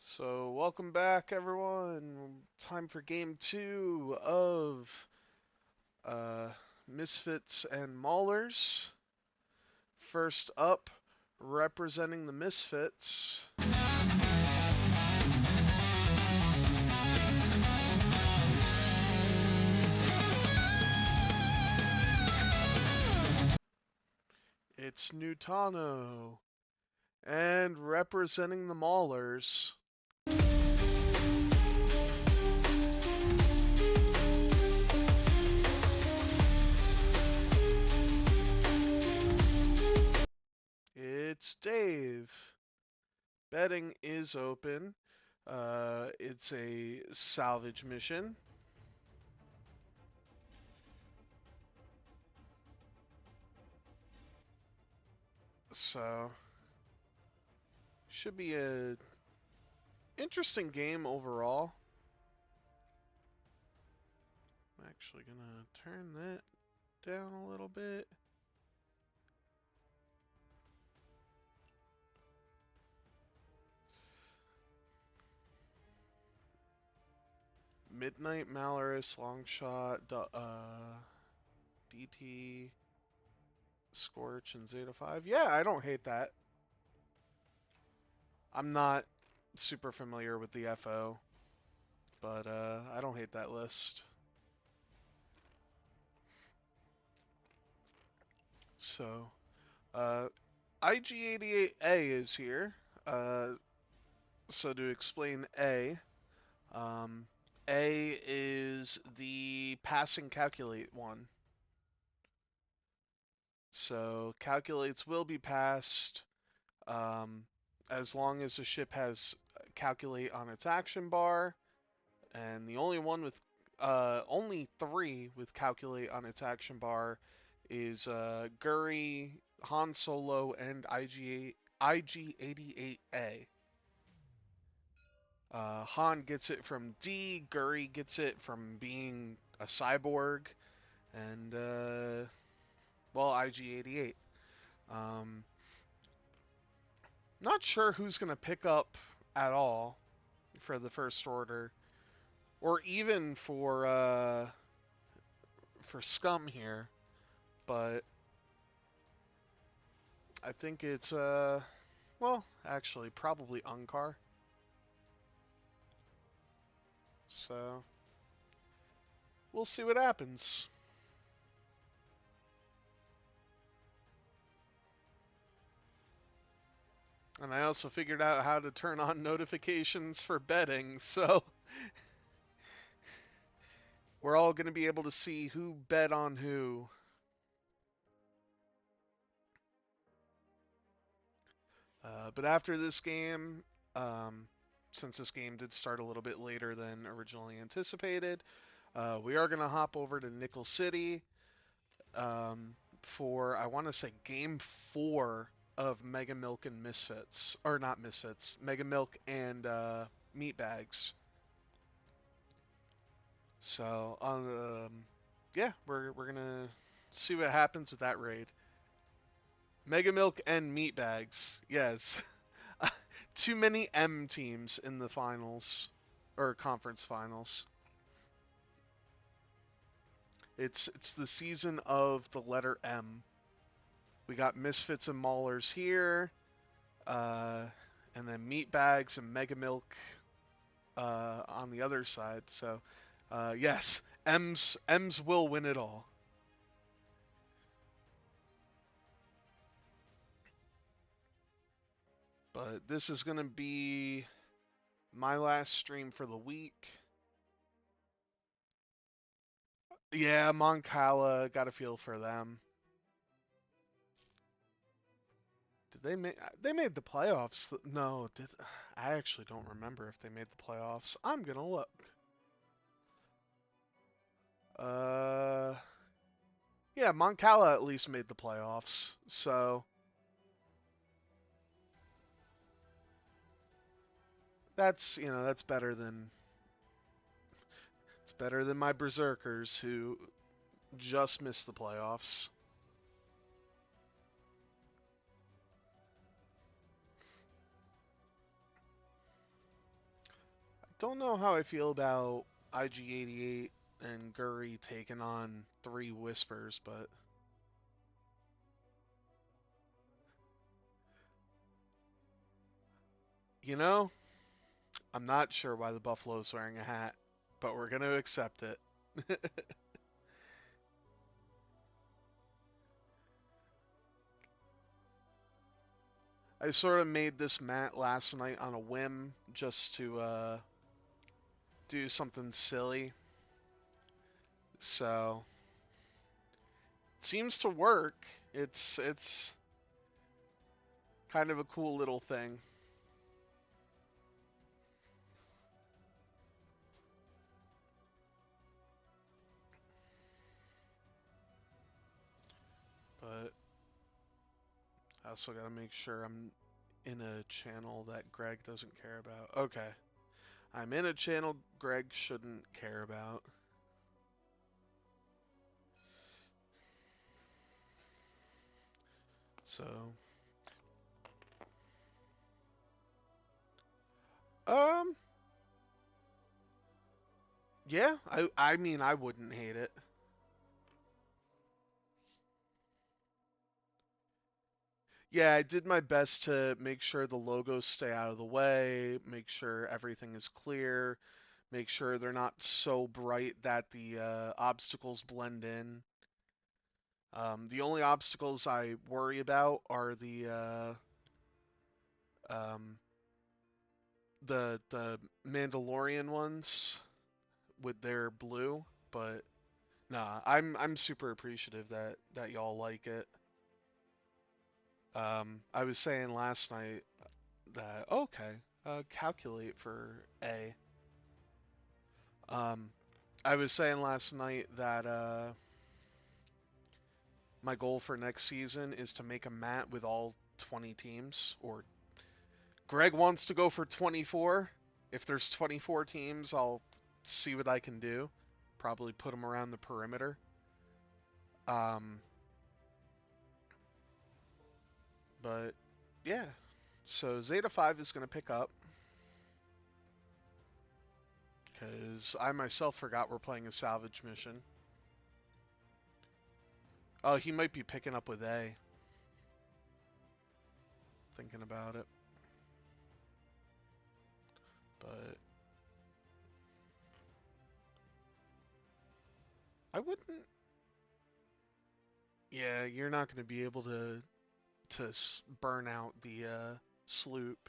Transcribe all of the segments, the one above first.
So, welcome back, everyone. Time for game two of uh, Misfits and Mawlers. First up, representing the Misfits, it's Nutano. And representing the Mawlers, it's Dave. Betting is open. It's a salvage mission. So, should be a interesting game overall. I'm actually gonna turn that down a little bit. Midnight Mawlers, Longshot, DT, Scorch, and Zeta 5. Yeah, I don't hate that. I'm not super familiar with the FO, but I don't hate that list. So, IG88A is here. So to explain um, A is the passing calculate one. So calculates will be passed as long as the ship has calculate on its action bar, and the only one with only three with calculate on its action bar is Guri, Han Solo, and IG88A. Han gets it from D, Guri gets it from being a cyborg, and well, IG88. Um, Not sure who's going to pick up at all for the first order, or even for Scum here, but I think it's well, actually, probably Unkar. So we'll see what happens. And I also figured out how to turn on notifications for betting, so we're all going to be able to see who bet on who. But after this game, um, since this game did start a little bit later than originally anticipated, we are going to hop over to Nickel City for, I want to say, game four of Mega Milk and Misfits. Or not Misfits, Mega Milk and Meat Bags. So, yeah, we're going to see what happens with that raid. Mega Milk and Meat Bags, yes. Too many M teams in the finals or conference finals. It's the season of the letter M. We got Misfits and Mawlers here, uh, and then Meat Bags and Mega Milk on the other side. So, yes, M's will win it all. But this is gonna be my last stream for the week. Yeah, Moncala, got a feel for them. Did they made the playoffs? No, did I actually don't remember if they made the playoffs. I'm gonna look. Uh, yeah, Moncala at least made the playoffs. So that's that's better than my Berserkers who just missed the playoffs. don't know how I feel about IG88 and Guri taking on 3 Whispers, but you know, I'm not sure why the Buffalo's wearing a hat, but we're going to accept it. I sort of made this mat last night on a whim just to do something silly. So, it seems to work. It's kind of a cool little thing. But I also got to make sure I'm in a channel that Greg doesn't care about. Okay. I'm in a channel Greg shouldn't care about. So, um, yeah, I mean I wouldn't hate it. Yeah, I did my best to make sure the logos stay out of the way, make sure everything is clear, make sure they're not so bright that the obstacles blend in. The only obstacles I worry about are um, the Mandalorian ones with their blue, but nah, I'm super appreciative that y'all like it. I was saying last night that okay, calculate for A. Um, I was saying last night that my goal for next season is to make a mat with all 20 teams. Or Greg wants to go for 24. If there's 24 teams, I'll see what I can do. Probably put them around the perimeter. Um, but yeah, so Zeta 5 is going to pick up because I myself forgot we're playing a salvage mission. Oh, he might be picking up with A. Thinking about it. But I wouldn't. Yeah, you're not going to be able to burn out the sloop.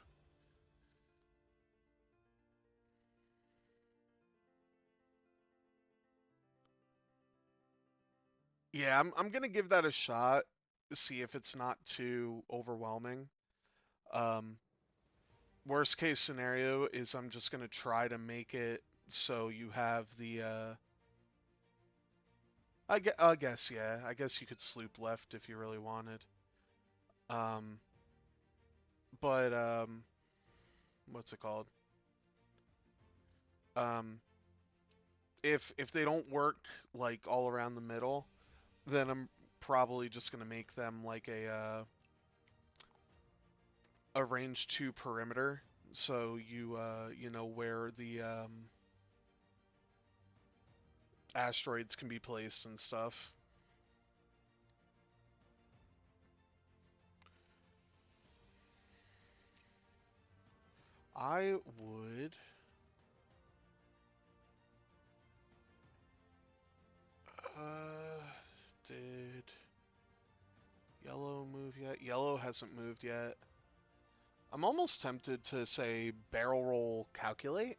Yeah, I'm going to give that a shot. See if it's not too overwhelming. Um, Worst case scenario is I'm just going to try to make it so you have the. I guess yeah. I guess you could sloop left if you really wanted. Um, but what's it called? Um, if they don't work like all around the middle, then I'm probably just gonna make them like a range 2 perimeter, so you know where the asteroids can be placed and stuff. I would. Uh, did yellow move yet? Yellow hasn't moved yet. I'm almost tempted to say barrel roll calculate.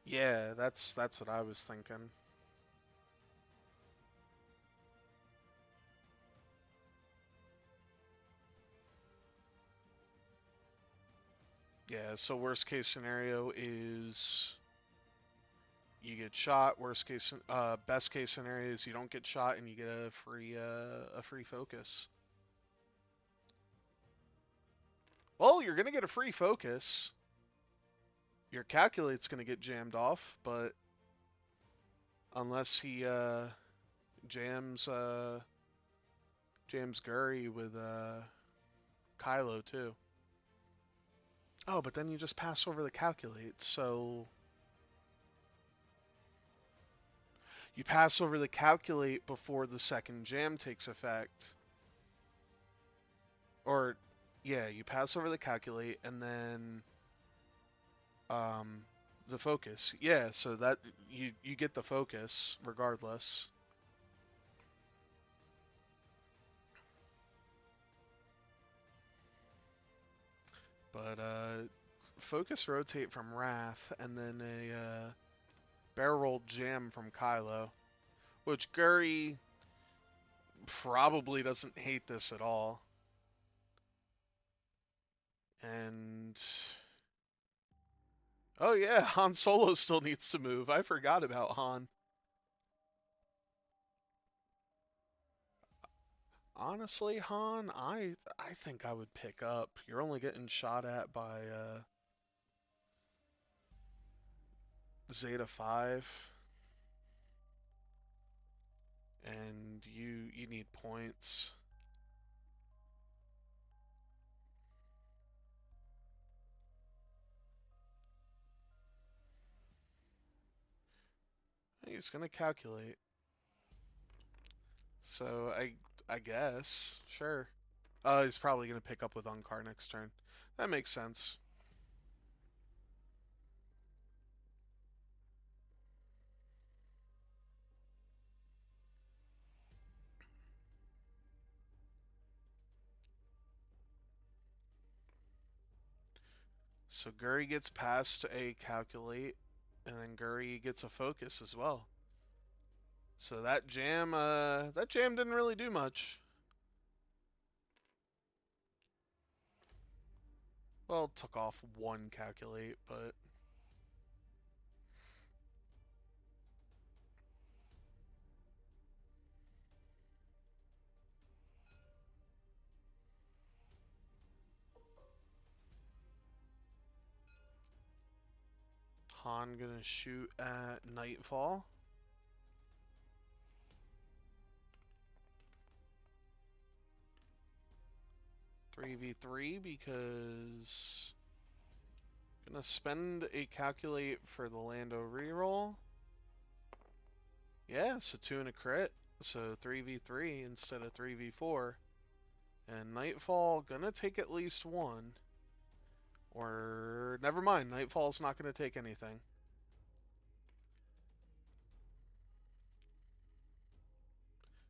Yeah, that's what I was thinking. Yeah, so worst case scenario is you get shot. Best case scenario is you don't get shot and you get a free focus. Well, you're gonna get a free focus. Your calculate's gonna get jammed off, but unless he jams Guri with Kylo too. Oh, but then you just pass over the calculate, so you pass over the calculate before the second jam takes effect. Or, yeah, you pass over the calculate and then um, the focus. Yeah, so that you get the focus regardless. But focus rotate from Wrath and then a barrel roll jam from Kylo, which Guri probably doesn't hate this at all. And oh yeah, Han Solo still needs to move. I forgot about Han. Honestly, Han, I think I would pick up. You're only getting shot at by Zeta 5 and you need points. He's going to calculate. So I guess, sure. He's probably going to pick up with Unkar next turn. That makes sense. So Guri gets past a calculate, and then Guri gets a focus as well. So that jam didn't really do much. Well, it took off one calculate, but Han gonna shoot at Nightfall. Three v three because gonna spend a calculate for the Lando reroll. Yeah, so 2 and a crit. So 3v3 instead of 3v4. And Nightfall gonna take at least one. Or never mind, Nightfall's not gonna take anything.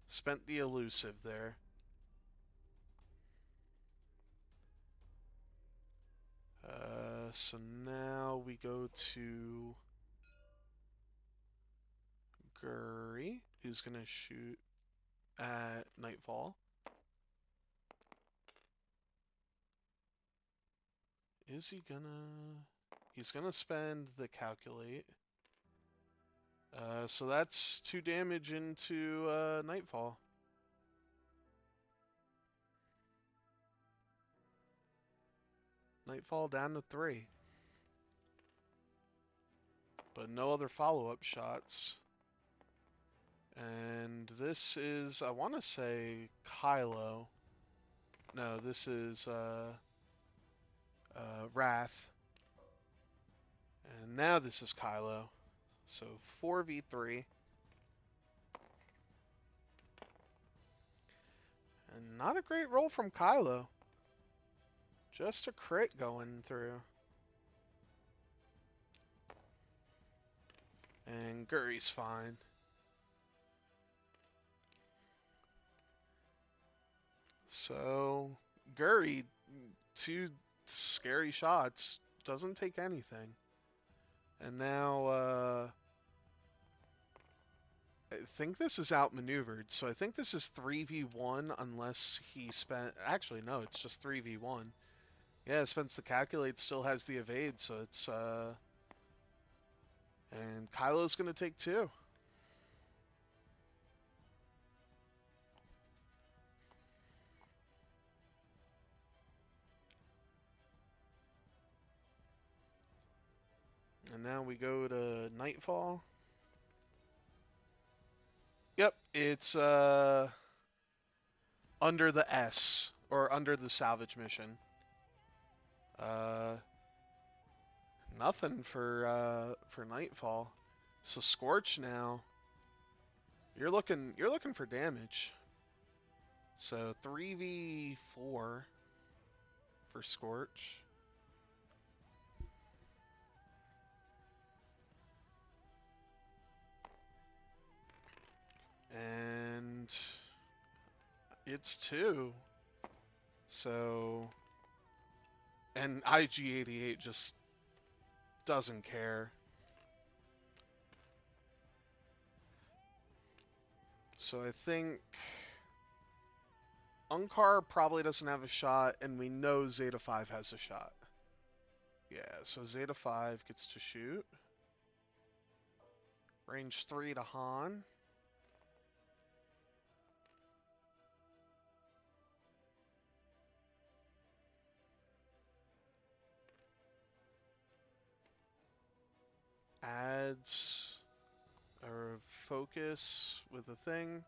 Spent the elusive there. So now we go to Guri, who's gonna shoot at Nightfall. Is he gonna... He's gonna spend the calculate. So that's 2 damage into Nightfall. Nightfall down to 3. But no other follow-up shots. And this is, I want to say, Kylo. No, this is Wrath. And now this is Kylo. So 4v3. And not a great roll from Kylo. Just a crit going through. And Guri's fine. So Guri, 2 scary shots, doesn't take anything. And now I think this is outmaneuvered, so I think this is 3v1 unless he spent... Actually, no, it's just 3v1. Yeah, spends the calculate, still has the evade, so it's... And Kylo's gonna take 2. And now we go to Nightfall. Yep, it's under the S, or under the salvage mission. Nothing for Nightfall. So Scorch now. You're looking for damage. So 3v4 for Scorch. And it's 2. So and IG88 just doesn't care. So I think Unkar probably doesn't have a shot, and we know Zeta 5 has a shot. Yeah, so Zeta 5 gets to shoot. Range 3 to Han. Adds a focus with a thing.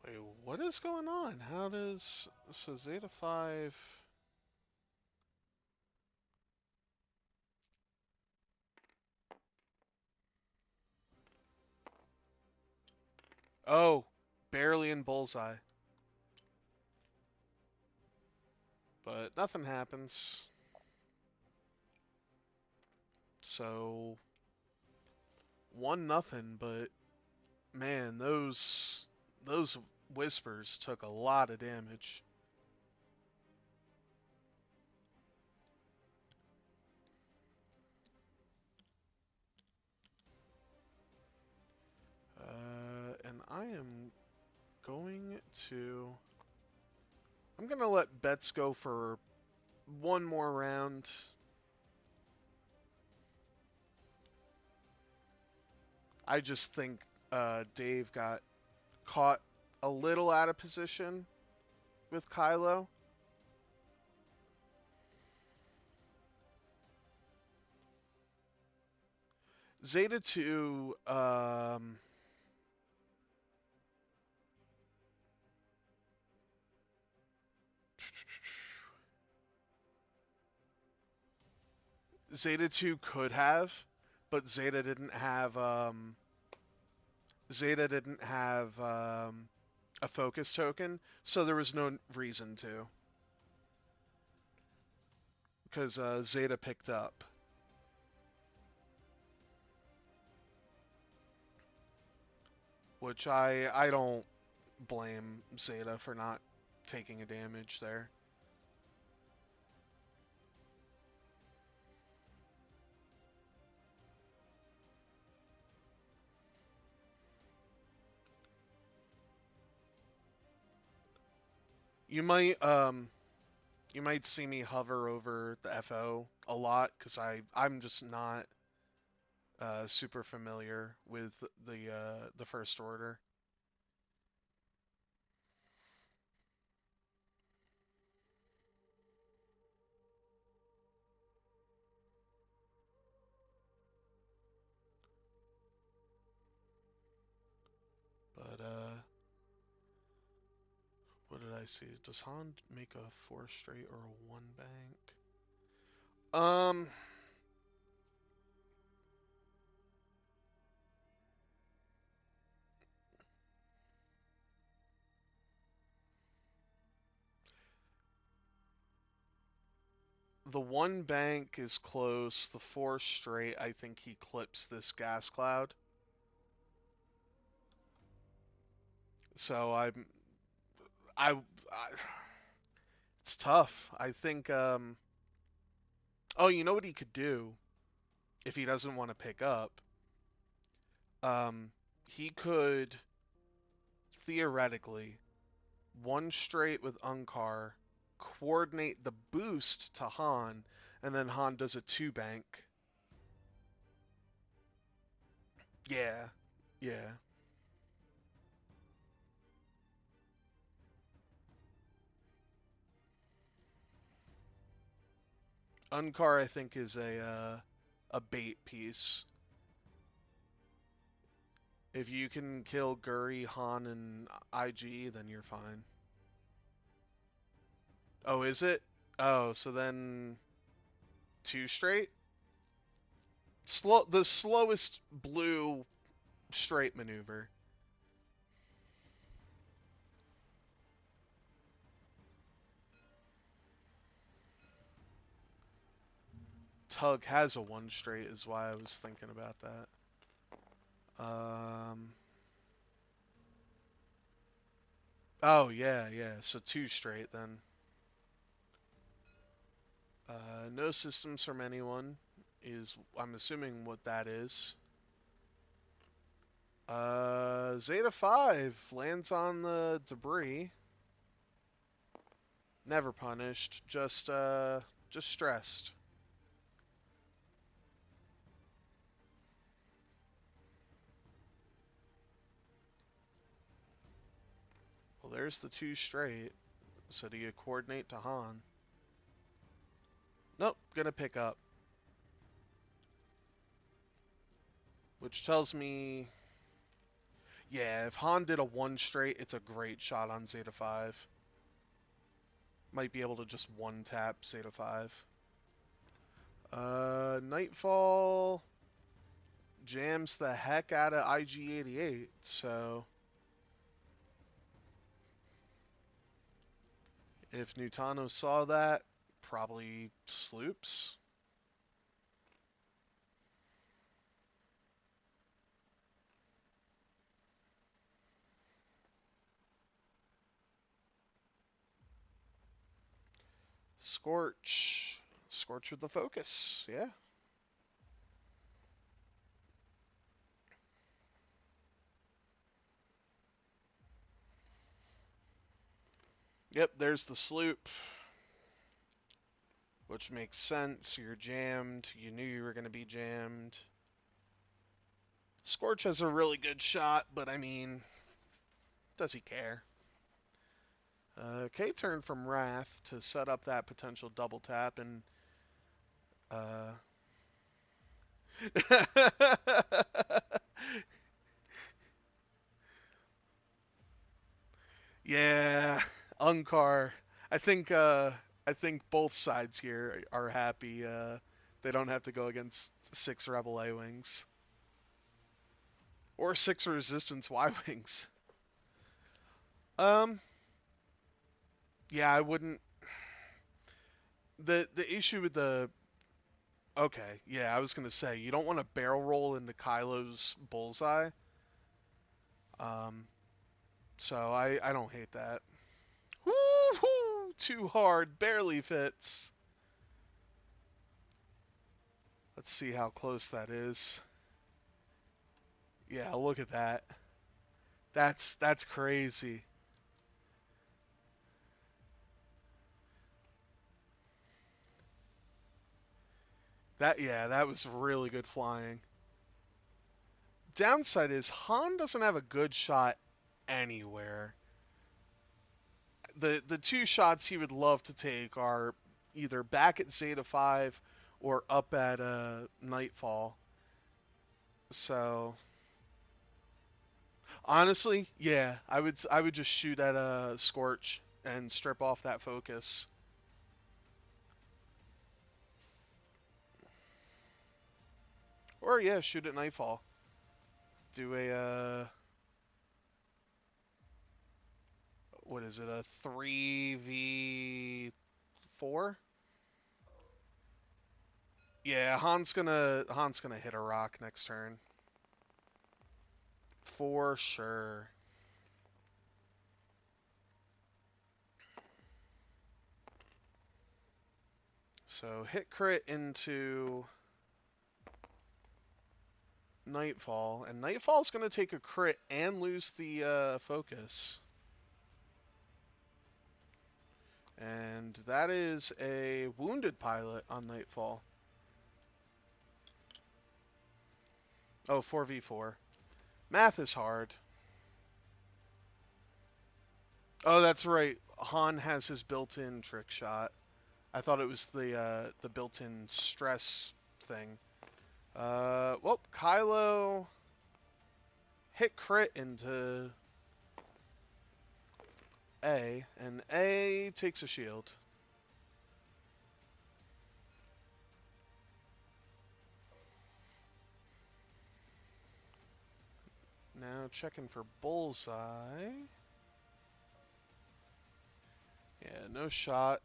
Wait, what is going on? How does... So Zeta 5... Oh, barely in bullseye. But nothing happens. So 1-0, but man, those whispers took a lot of damage. And I am going to... I'm going to let bets go for one more round. I just think Dave got caught a little out of position with Kylo. Zeta 2, Zeta 2 could have, but Zeta didn't have a focus token, so there was no reason to. Because Zeta picked up. Which I don't blame Zeta for not taking a damage there. You might see me hover over the FO a lot because I'm just not super familiar with the First Order. But what did I see? Does Han make a 4 straight or a 1 bank? The 1 bank is close. The 4 straight, I think he clips this gas cloud. So I it's tough. I think oh, you know what he could do if he doesn't want to pick up? Um he could theoretically 1 straight with Unkar, coordinate the boost to Han, and then Han does a 2 bank. Yeah. Yeah. Unkar I think is a bait piece. If you can kill Guri, Han, and IG, then you're fine. Oh, is it? Oh, so then two straight? The slowest blue straight maneuver. Tug has a one straight is why I was thinking about that. Um Oh yeah, yeah. So two straight then. No systems from anyone is I'm assuming what that is. Zeta 5 lands on the debris. Never punished, just stressed. Well, there's the two straight. So do you coordinate to Han? Nope, gonna pick up. Which tells me, yeah, if Han did a one straight, it's a great shot on Zeta 5. Might be able to just one tap Zeta 5. Nightfall jams the heck out of IG-88, so if Nutano saw that, probably sloops. Scorch. Scorch with the focus, yeah. Yep, there's the sloop, which makes sense. You're jammed. You knew you were going to be jammed. Scorch has a really good shot, but I mean, does he care? Okay, turn from Wrath to set up that potential double tap and uh yeah, Unkar. I think uh I think both sides here are happy they don't have to go against 6 Rebel A-Wings or 6 Resistance Y-Wings. Um yeah, I wouldn't the issue with the okay, yeah, I was gonna say you don't want to barrel roll into Kylo's bullseye. Um, so I don't hate that. Woo-hoo! Too hard, barely fits. Let's see how close that is. Yeah, look at that. That's crazy. That yeah, that was really good flying. Downside is Han doesn't have a good shot anywhere. The two shots he would love to take are either back at Zeta 5 or up at Nightfall. So honestly, yeah, I would just shoot at a Scorch and strip off that focus. Or yeah, shoot at Nightfall. Do a what is it? A 3v4? Yeah, Han's gonna hit a rock next turn. For sure. So hit crit into Nightfall, and Nightfall's gonna take a crit and lose the focus. And that is a wounded pilot on Nightfall. Oh, 4v4. Math is hard. Oh, that's right. Han has his built-in trick shot. I thought it was the built-in stress thing. Well, Kylo hit crit into A, and A takes a shield. Now checking for bullseye. Yeah, no shot.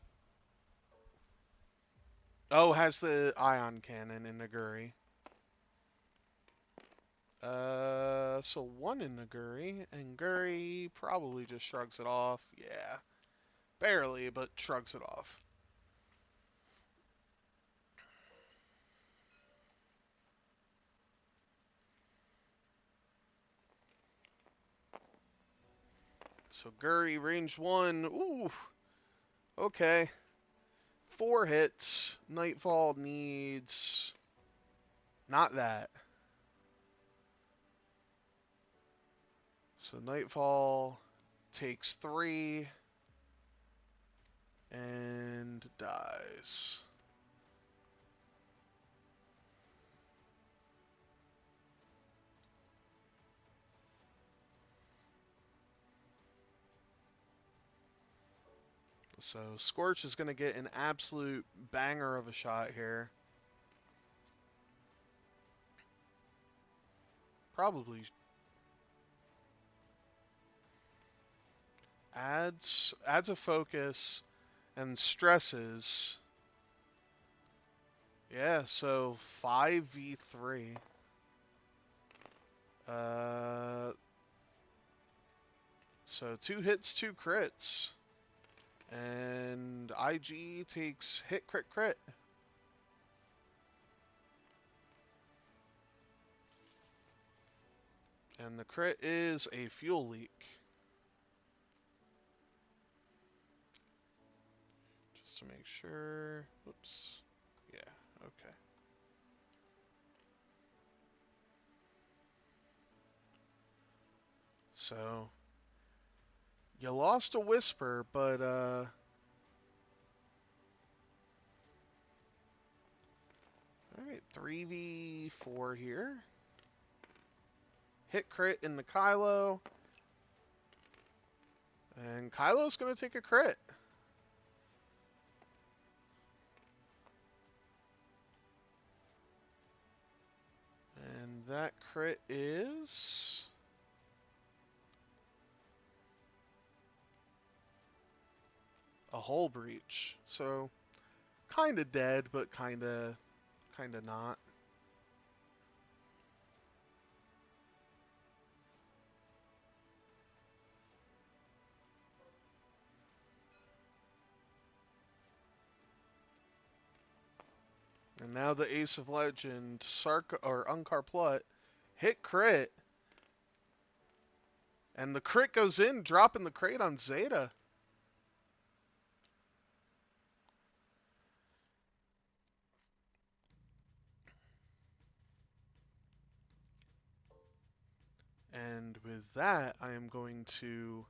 Oh, has the ion cannon in Naguri. So one in Naguri, and Guri probably just shrugs it off. Yeah, barely, but shrugs it off. So Guri, range one. Ooh, okay. 4 hits. Nightfall needs... not that. So Nightfall takes 3 and dies. So Scorch is going to get an absolute banger of a shot here. Probably adds a focus and stresses. Yeah, so 5v3. So 2 hits, 2 crits. And IG takes hit, crit, crit. And the crit is a fuel leak. Just to make sure. Oops. Yeah, okay. So, you lost a whisper, but, alright, 3v4 here. Hit crit in the Kylo. And Kylo's going to take a crit. And that crit is... a hull breach. So, kind of dead, but kind of not. And now the Ace of Legend, Unkar Plut, hit crit. And the crit goes in, dropping the crate on Zeta. And with that, I am going to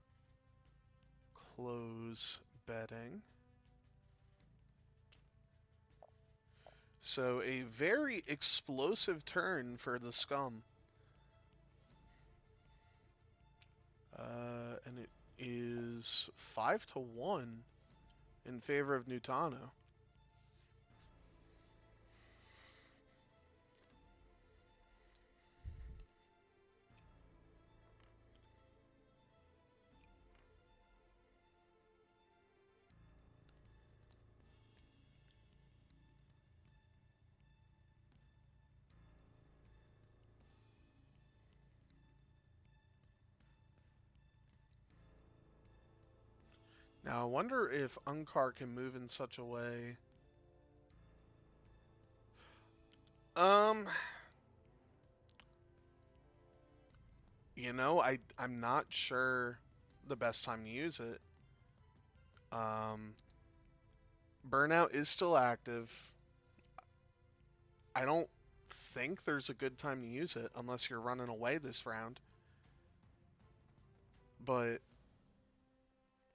close betting. So a very explosive turn for the Scum. And it is 5-1 in favor of Nutano. Now I wonder if Unkar can move in such a way. Um, I'm not sure the best time to use it. Burnout is still active. I don't think there's a good time to use it unless you're running away this round. But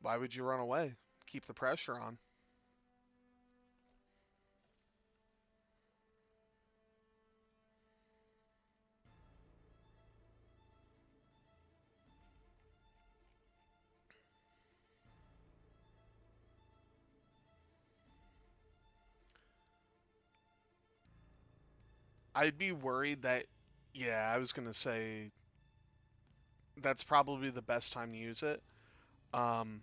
why would you run away? Keep the pressure on. I'd be worried that, yeah, I was going to say that's probably the best time to use it. Um,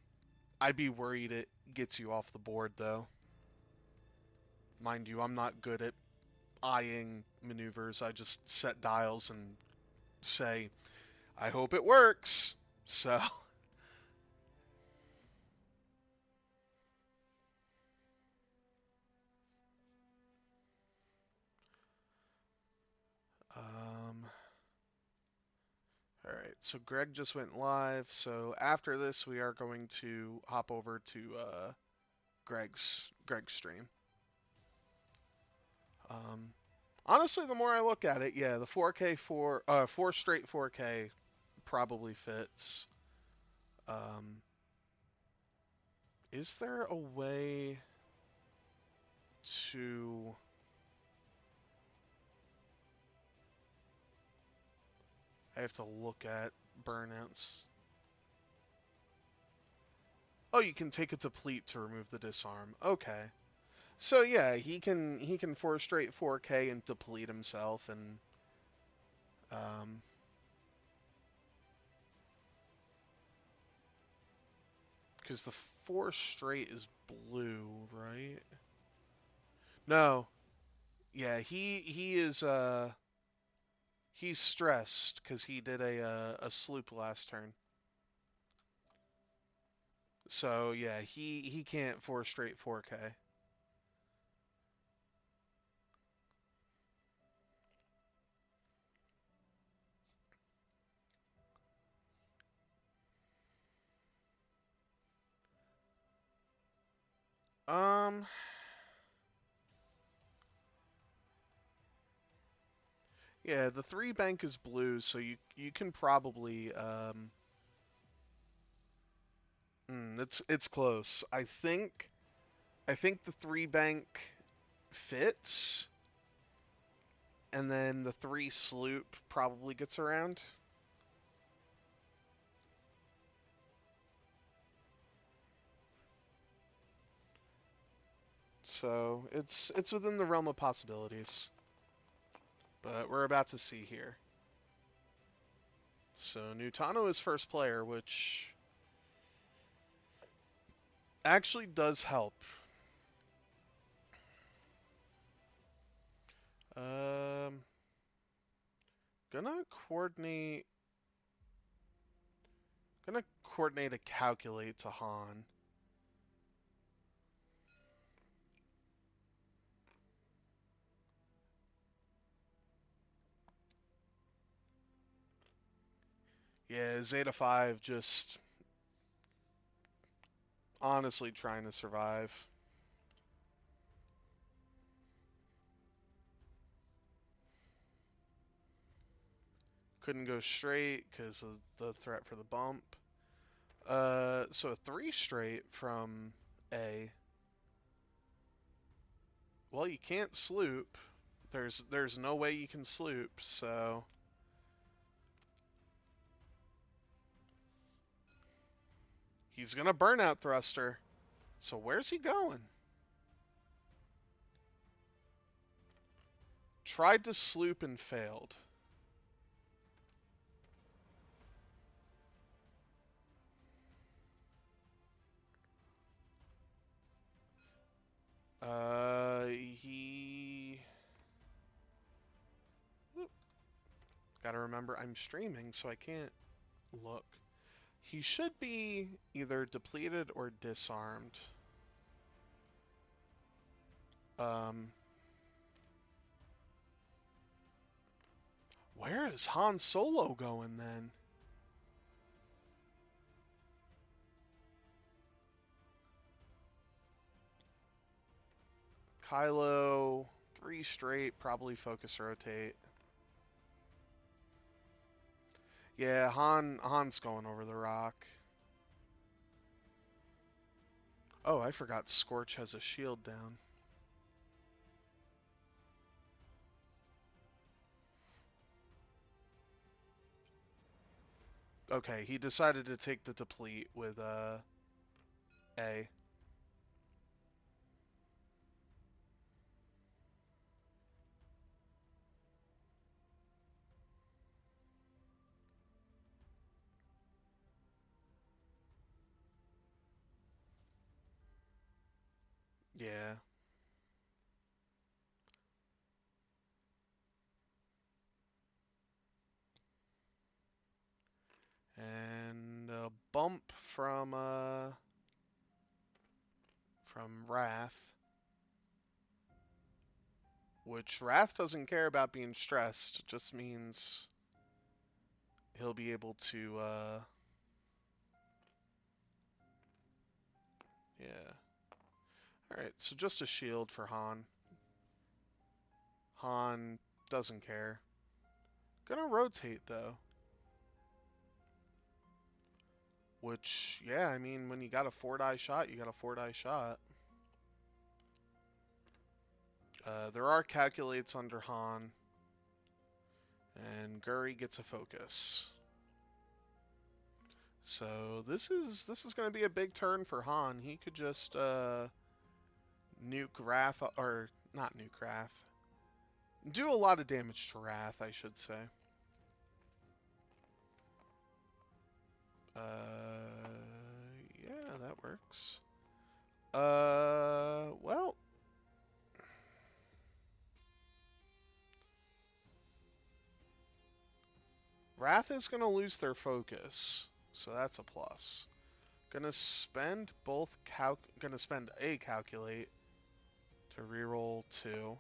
I'd be worried it gets you off the board, though. Mind you, I'm not good at eyeing maneuvers. I just set dials and say, I hope it works. So, um, all right. So Greg just went live. So after this, we are going to hop over to Greg's stream. Um, Honestly, the more I look at it, yeah, the 4K four straight 4K probably fits. Um, is there a way to? I have to look at burnouts. Oh, you can take a deplete to remove the disarm. Okay. So yeah, he can four straight 4K and deplete himself and um because the four straight is blue, right? No. Yeah, he is he's stressed because he did a sloop last turn. So yeah, he can't four straight 4K. Um yeah, the three bank is blue, so you can probably it's close. I think the three bank fits, and then the three sloop probably gets around. So it's within the realm of possibilities. But we're about to see here. So Nutano is first player, which actually does help. Um, gonna coordinate. Gonna coordinate a calculate to Han. Yeah, Zeta 5 just honestly trying to survive. Couldn't go straight because of the threat for the bump. So a three straight from A. Well, you can't sloop. There's no way you can sloop, so he's gonna burnout thruster. So where's he going? Tried to sloop and failed. He. Gotta remember, I'm streaming, so I can't look. He should be either depleted or disarmed. Um, where is Han Solo going then? Kylo, three straight, probably focus rotate. Yeah, Han's going over the rock. Oh, I forgot Scorch has a shield down. Okay, he decided to take the deplete with A. Yeah. And a bump from Wrath, which Wrath doesn't care about being stressed. It just means he'll be able to yeah. Alright, so just a shield for Han. Han doesn't care. Gonna rotate though. Which, yeah, I mean, when you got a 4-die shot, you got a 4-die shot. There are calculates under Han. And Guri gets a focus. So this is going to be a big turn for Han. He could just nuke Wrath, or not nuke Wrath. Do a lot of damage to Wrath, I should say. Yeah, that works. Well, Wrath is going to lose their focus, so that's a plus. Gonna spend gonna spend a calculate to reroll 2.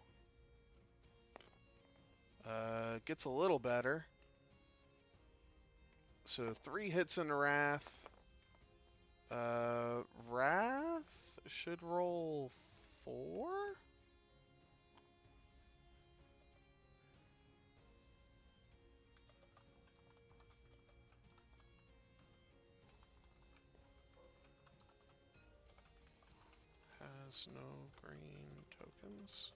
Gets a little better. So 3 hits in Wrath. Wrath should roll 4? Has no green tokens.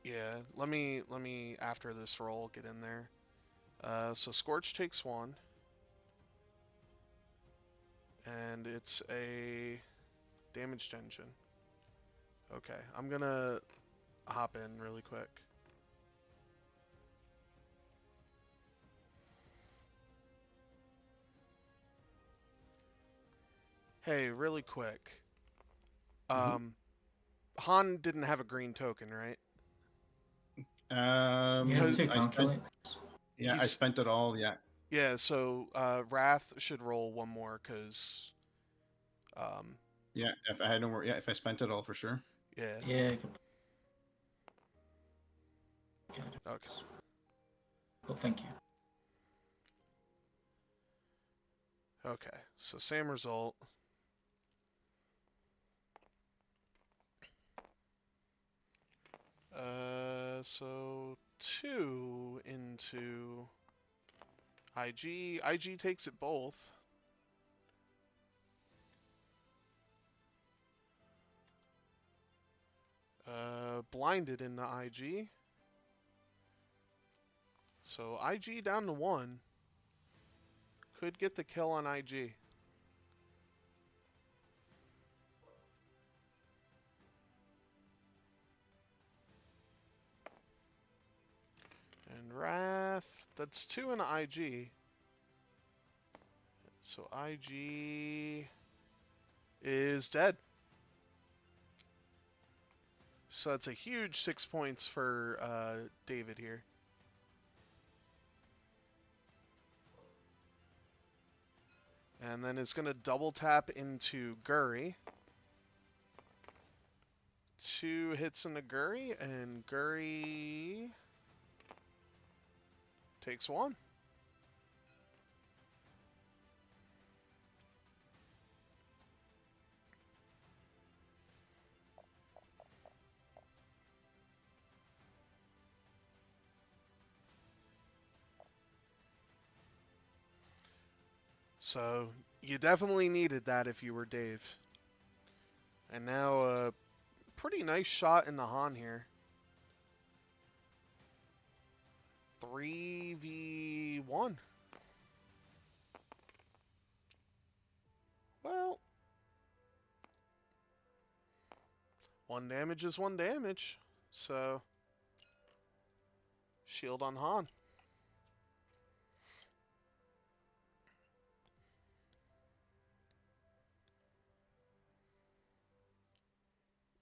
Yeah, let me after this roll get in there. So Scorch takes 1. And it's a damaged engine. Okay, I'm gonna hop in really quick. Hey, really quick. Han didn't have a green token, right? You had 2 calculates. I spent it all. Yeah. Yeah. So Wrath should roll 1 more because. Yeah. If I had no more, if I spent it all for sure. Yeah. Yeah. Okay. Well, thank you. Okay. So same result. So 2 into IG. IG takes it both. Blinded into IG. So IG down to 1. Could get the kill on IG. And Wrath, that's 2 in IG. So IG is dead. So that's a huge 6 points for David here. And then it's going to double tap into Guri. 2 hits into Guri, and Guri takes 1. So you definitely needed that if you were Dave. And now a pretty nice shot in the Han here. 3v1. Well, 1 damage is 1 damage. So, shield on Han.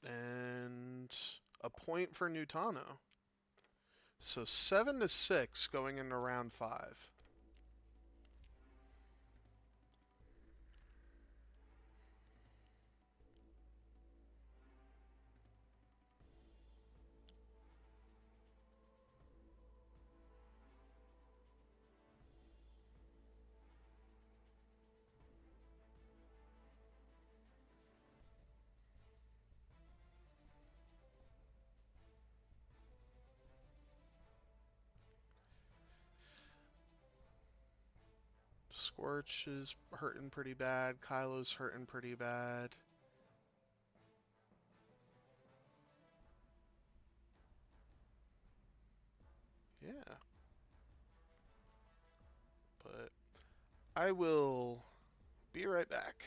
And a point for Nutano. So 7-6 going into round 5. Scorch is hurting pretty bad. Kylo's hurting pretty bad. Yeah. But I will be right back.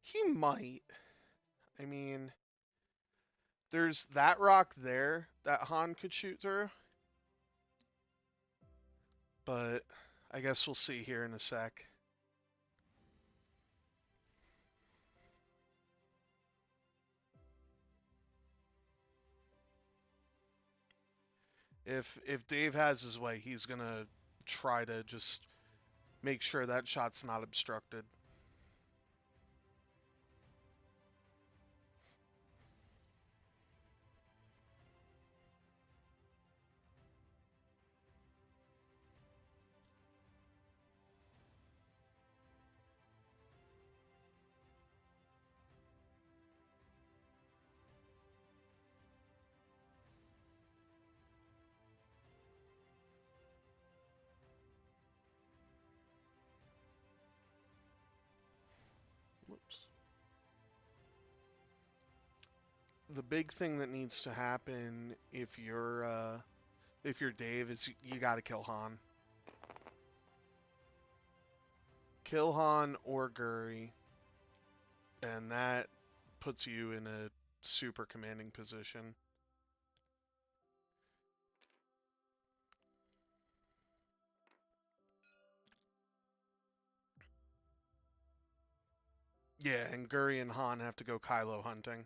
He might. I mean, there's that rock there that Han could shoot through. But I guess we'll see here in a sec. If Dave has his way, he's gonna try to just make sure that shot's not obstructed. Whoops. The big thing that needs to happen if you're Dave is you gotta kill Han. Kill Han or Guri, and that puts you in a super commanding position. Yeah, and Guri and Han have to go Kylo hunting.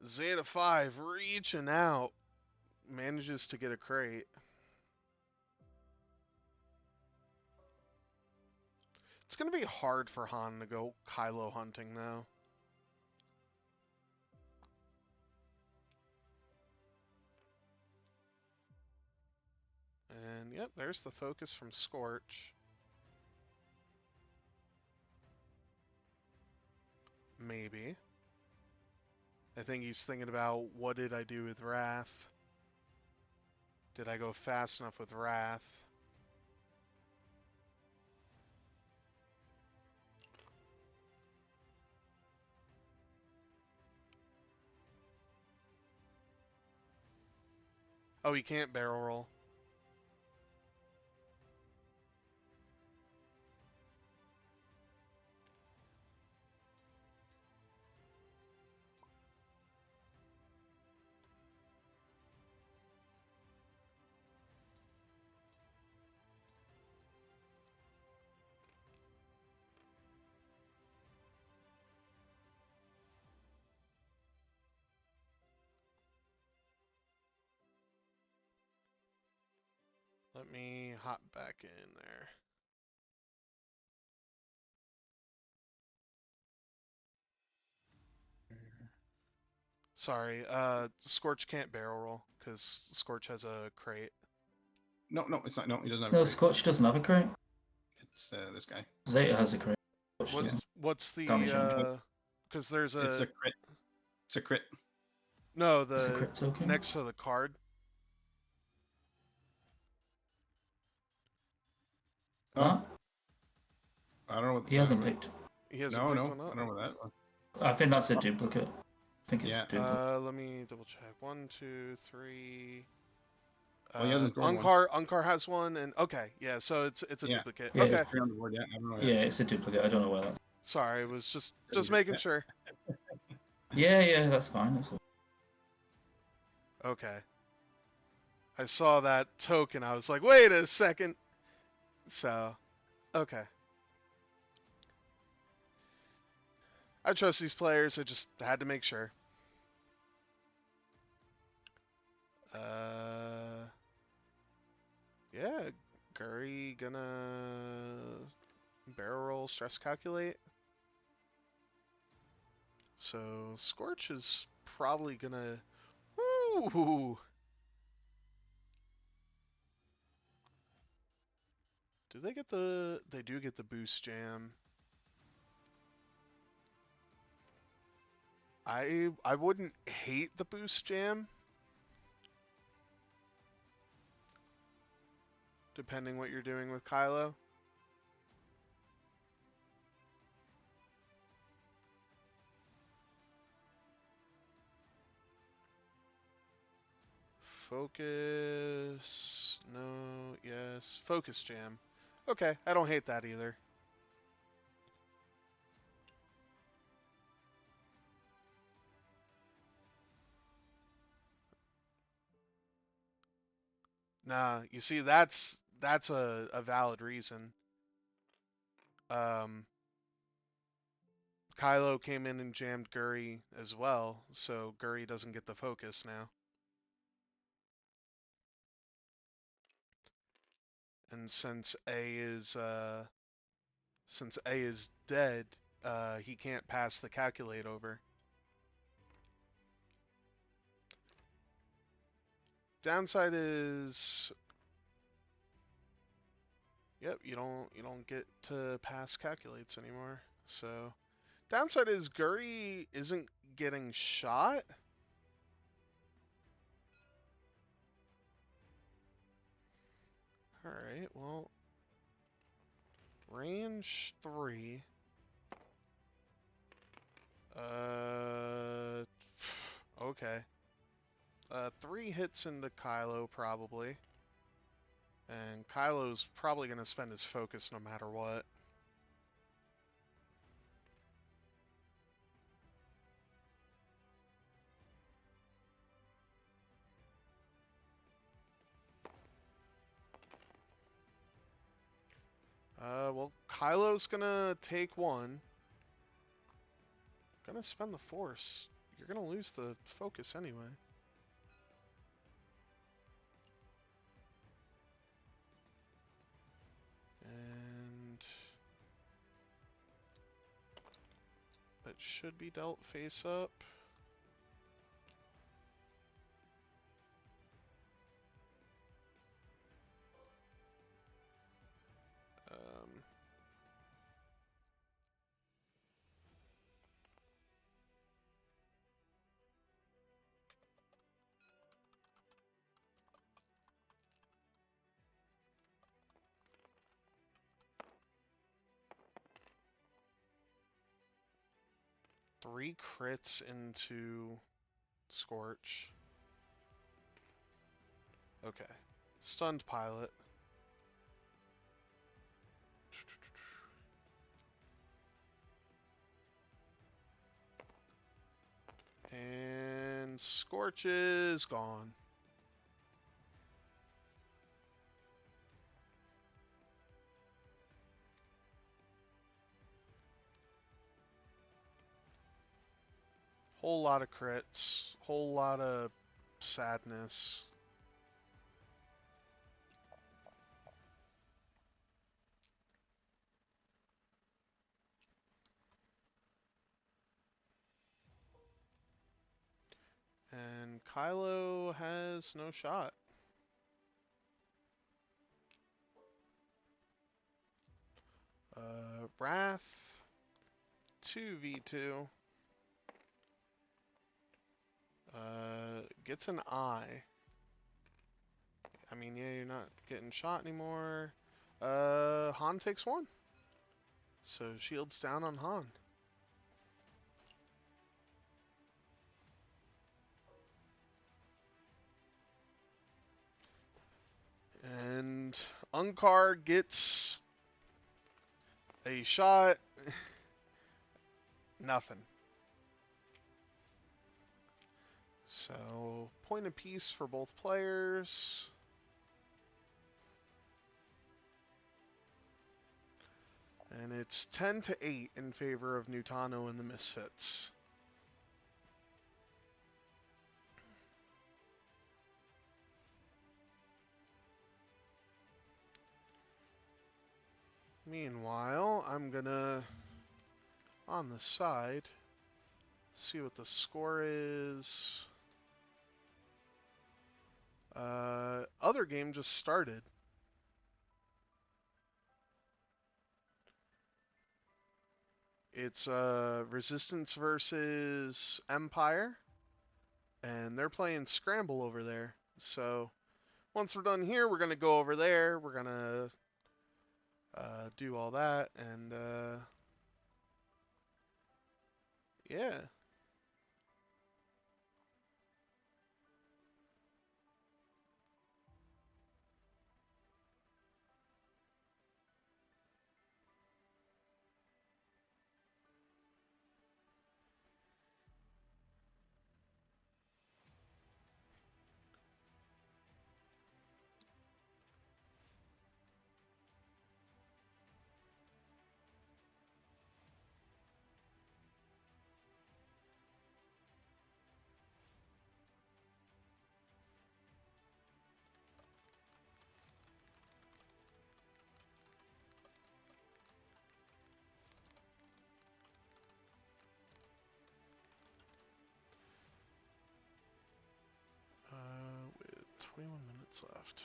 Zeta 5 reaching out. Manages to get a crate. It's going to be hard for Han to go Kylo hunting, though. And, yep, there's the focus from Scorch. Maybe. I think he's thinking about, what did I do with Wrath? Did I go fast enough with Wrath? Oh, he can't barrel roll. Let me hop back in there. Sorry, Scorch can't barrel roll because Scorch has a crate. No, it's not. No, he doesn't have a No, crate. Scorch doesn't have a crate. It's this guy. Zeta has a crate. Scorch doesn't. What's Damaging. the because there's It's a crit. It's a crit. no, It's a the crit token. next to the card. Oh, That? I don't know what He hasn't picked. He hasn't No, picked no, one I up. don't know that one. I think that's a duplicate. I think it's Yeah. a duplicate. Let me double check. 1, 2, 3. Well, he hasn't scored one. Unkar has one, and okay, yeah. So it's a Yeah. duplicate. Yeah. Okay, Three on the board. Yeah, I don't know. Yeah, it's a duplicate. I don't know where that's. sorry, it was just making sure. Yeah, that's fine. That's all. Okay. I saw that token. I was like, wait a second. So, okay. I trust these players. I just had to make sure. Yeah, Guri gonna barrel roll, stress calculate. So Scorch is probably gonna. Ooh. Do they get the? They do get the boost jam. I wouldn't hate the boost jam. Depending what you're doing with Kylo. Focus. No. Yes. Focus jam. Okay, I don't hate that either. Nah, you see, that's a valid reason. Kylo came in and jammed Guri as well, so Guri doesn't get the focus now. And since A is dead, he can't pass the calculate over. Downside is, yep, you don't get to pass calculates anymore. So, downside is Guri isn't getting shot. All right, well, range 3. Okay. 3 hits into Kylo probably. And Kylo's probably going to spend his focus no matter what. Well, Kylo's going to take 1. Gonna spend the force. You're going to lose the focus anyway. And it should be dealt face up. Three crits into Scorch. Okay. Stunned pilot. And Scorch is gone. Whole lot of crits. Whole lot of sadness. Kylo has no shot. Wrath 2v2. Gets an eye. I mean, yeah, you're not getting shot anymore. Han takes one. So shields down on Han. And Unkar gets a shot. Nothing. So, point apiece for both players. And it's 10-8 in favor of Nutano and the Misfits. Meanwhile, I'm gonna, on the side, see what the score is. Other game just started. It's Resistance versus Empire, and they're playing Scramble over there. So once we're done here, we're gonna go over there. We're gonna do all that, and yeah. With 21 minutes left.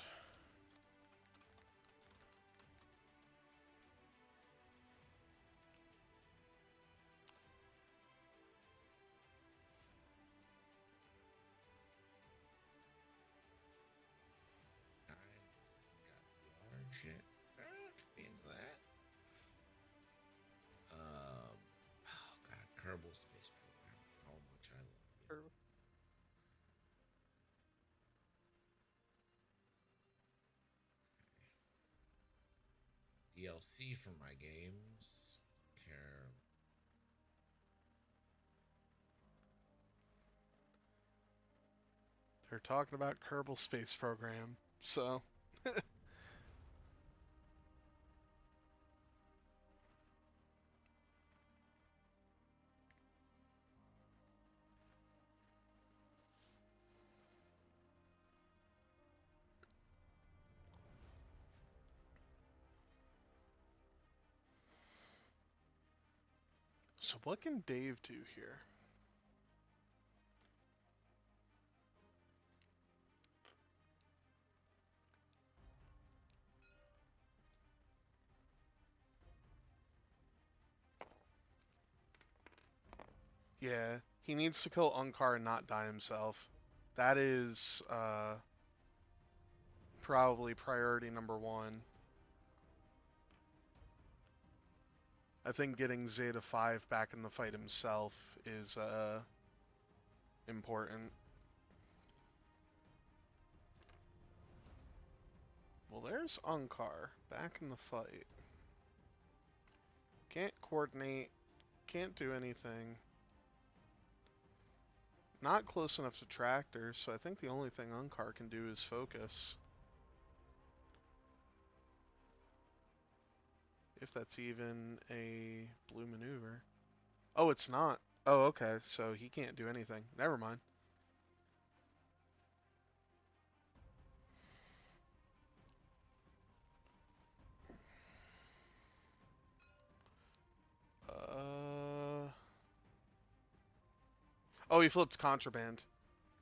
Shit. Into that. Oh god, Kerbal Space Program. How much I love you. DLC for my games. Care. They're talking about Kerbal Space Program, so. So what can Dave do here? Yeah, he needs to kill Unkar and not die himself. That is probably priority number one. I think getting Zeta 5 back in the fight himself is important. Well, there's Unkar back in the fight. Can't coordinate, can't do anything. Not close enough to Tractor, so I think the only thing Unkar can do is focus. If that's even a blue maneuver. Oh, it's not. Oh, okay, so he can't do anything. Never mind. Oh, he flipped contraband.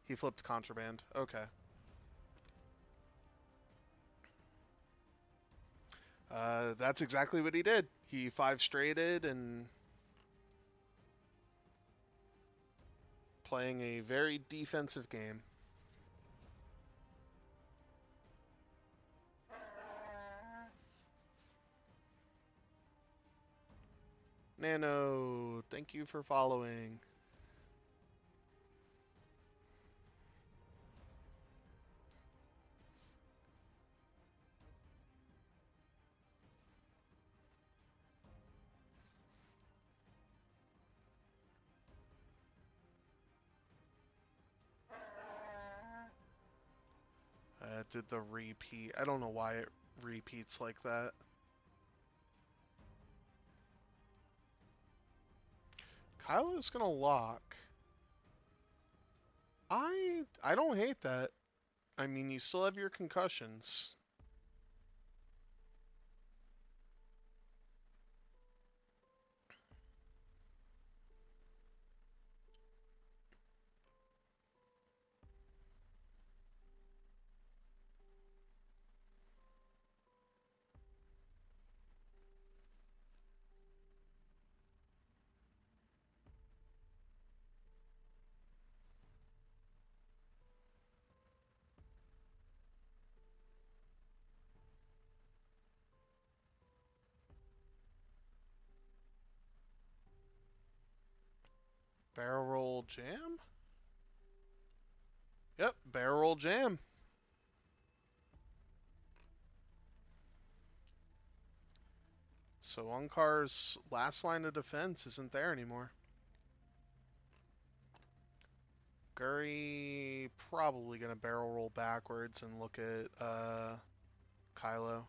He flipped contraband. Okay. That's exactly what he did. He 5-straighted and playing a very defensive game. Nano, thank you for following. Did the repeat. I don't know why it repeats like that. Kylo's gonna lock. I don't hate that. I mean, you still have your concussions. Barrel roll jam? Yep, barrel roll jam. So Unkar's last line of defense isn't there anymore. Guri probably gonna barrel roll backwards and look at Kylo.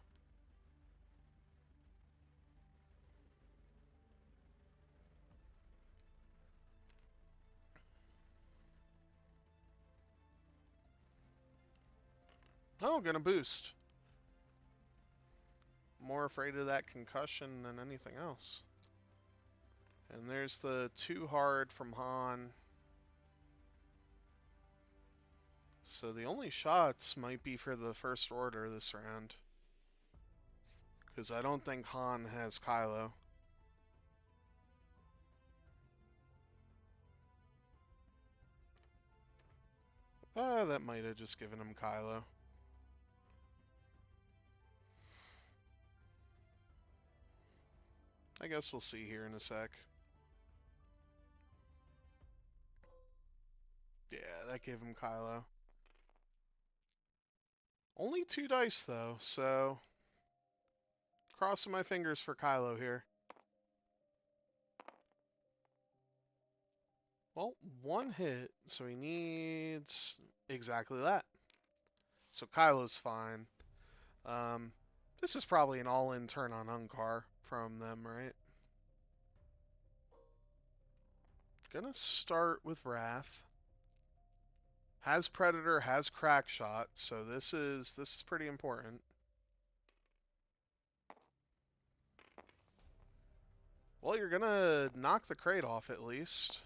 Oh, gonna boost. More afraid of that concussion than anything else. And there's the too hard from Han. So the only shots might be for the First Order this round. Because I don't think Han has Kylo. That might have just given him Kylo. I guess we'll see here in a sec. Yeah, that gave him Kylo. Only 2 dice, though, so... crossing my fingers for Kylo here. Well, 1 hit, so he needs exactly that. So Kylo's fine. This is probably an all-in turn on Unkar from them, right? Gonna start with Wrath. Has Predator, has Crack Shot, so this is pretty important. Well, you're gonna knock the crate off at least.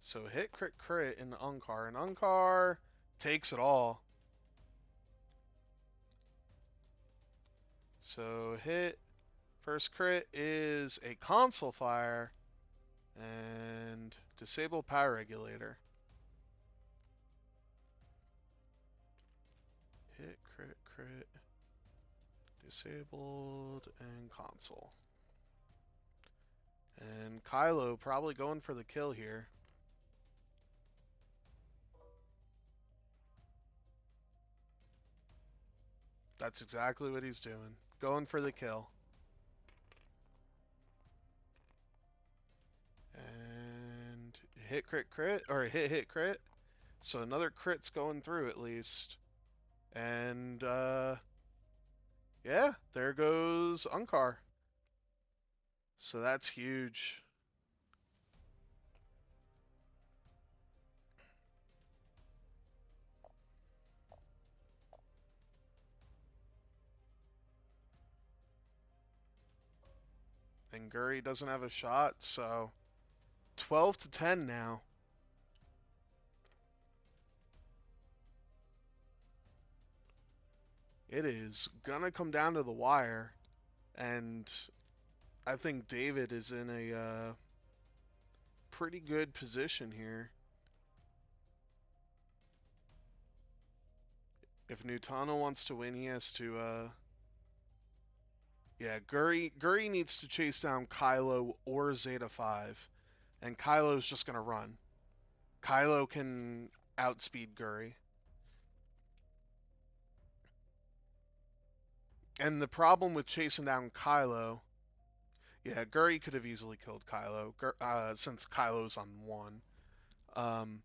So hit crit crit in the Unkar, and Unkar takes it all. So hit first crit is a console fire and disable power regulator. Hit crit crit disabled and console. And Kylo probably going for the kill here. That's exactly what he's doing. Going for the kill. And hit crit crit, or hit crit. So another crit's going through at least. And yeah, there goes Unkar. So that's huge. And Guri doesn't have a shot, so 12 to 10 now. It is gonna come down to the wire, and I think David is in a pretty good position here. If Nutano wants to win, he has to. Yeah, Guri needs to chase down Kylo or Zeta 5, and Kylo's just gonna run. Kylo can outspeed Guri. And the problem with chasing down Kylo, yeah, Guri could have easily killed Kylo, since Kylo's on 1.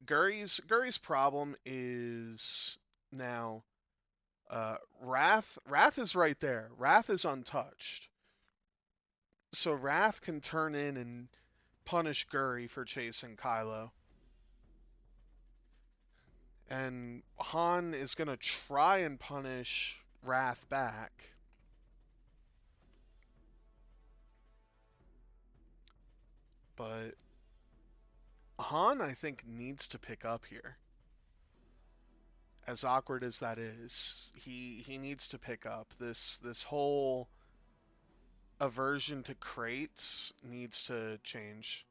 Guri's problem is now Wrath. Wrath is right there. Wrath is untouched. So Wrath can turn in and punish Guri for chasing Kylo. And Han is going to try and punish Wrath back. But Han, I think, needs to pick up here. As awkward as that is, he needs to pick up. This whole aversion to crates needs to change.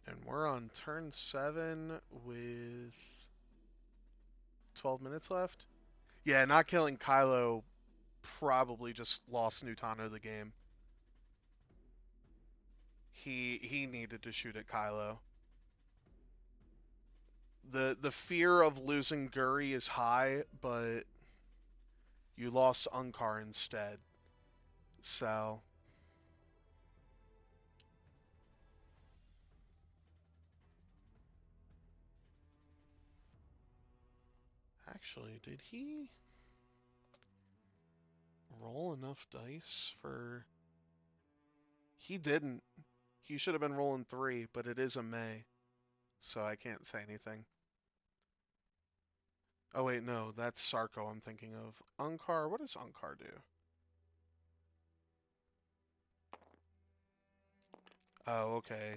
And we're on turn 7 with 12 minutes left. Yeah, not killing Kylo probably just lost Nutano the game. He needed to shoot at Kylo. The fear of losing Guri is high, but you lost Unkar instead. So actually, did he roll enough dice for... He didn't. He should have been rolling 3, but it is a May, so I can't say anything. Oh wait, no, that's Sarko I'm thinking of. Unkar, what does Unkar do? Oh, okay.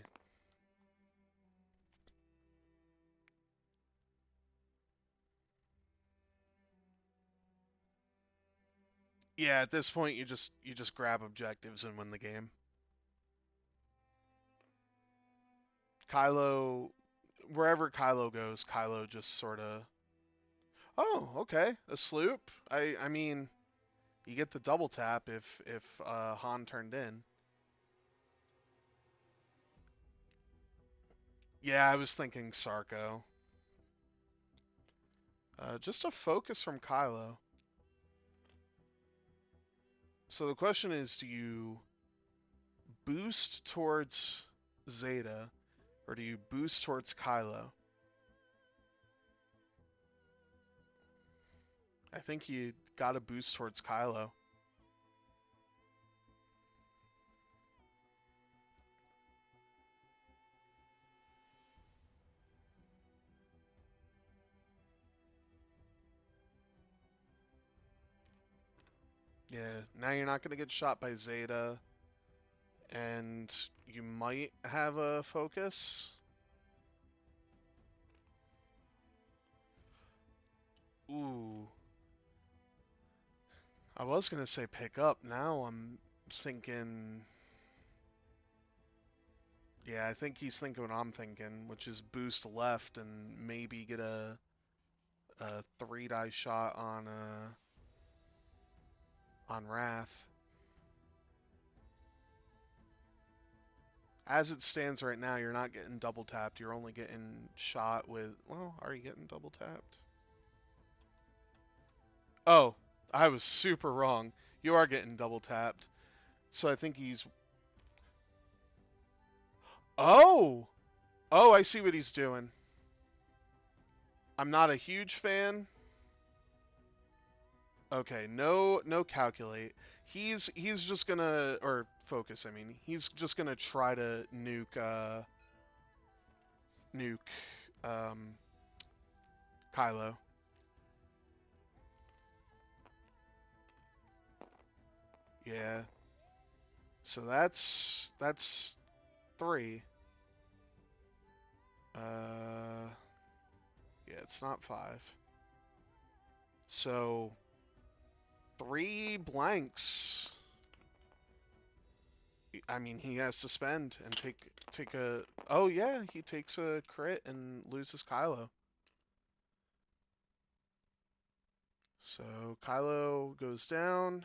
Yeah, at this point you just grab objectives and win the game. Kylo, wherever Kylo goes, Kylo just sort of... Oh, okay, a sloop. I mean, you get the double tap if Han turned in. Yeah, I was thinking Sarko. Just a focus from Kylo. So the question is, do you boost towards Zeta, or do you boost towards Kylo? I think you gotta boost towards Kylo. Yeah, now you're not gonna get shot by Zeta, and you might have a focus. Ooh. I was gonna say pick up, now I'm thinking... Yeah, I think he's thinking what I'm thinking, which is boost left and maybe get a 3-die shot on Wrath. As it stands right now, you're not getting double tapped. You're only getting shot with... Well, are you getting double tapped? Oh, I was super wrong. You are getting double tapped. So I think he's... Oh! Oh, I see what he's doing. I'm not a huge fan. Okay, no calculate. He's just gonna, or focus, I mean. He's just gonna try to nuke um Kylo. Yeah. So that's 3. Yeah, it's not 5. So 3 blanks. I mean, he has to spend and take a. Oh yeah, he takes a crit and loses Kylo. So Kylo goes down,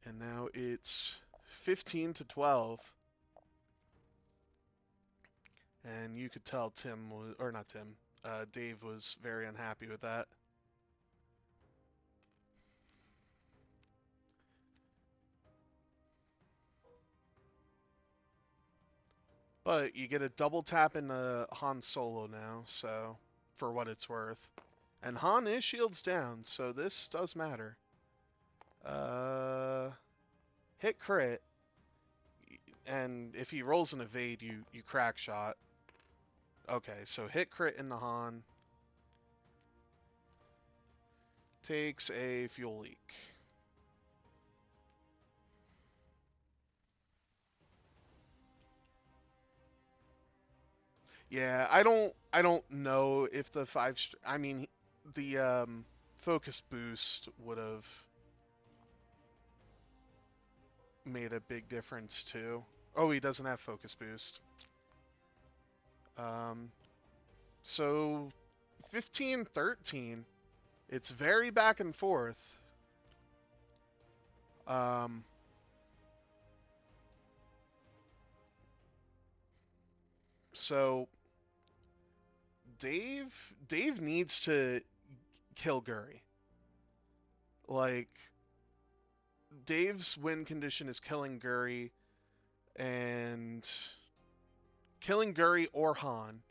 and now it's 15 to 12. And you could tell Tim was, or not Tim, Dave was very unhappy with that. But you get a double tap in the Han Solo now, so for what it's worth. And Han is shields down, so this does matter. Hit crit, and if he rolls an evade, you crack shot. Okay, so hit crit in the Han. Takes a fuel leak. Yeah, I don't know if the 5 I mean the focus boost would have made a big difference too. Oh, he doesn't have focus boost. Um so 15-13. It's very back and forth. Um so Dave needs to kill Guri. Like Dave's win condition is killing Guri and killing Guri or Han,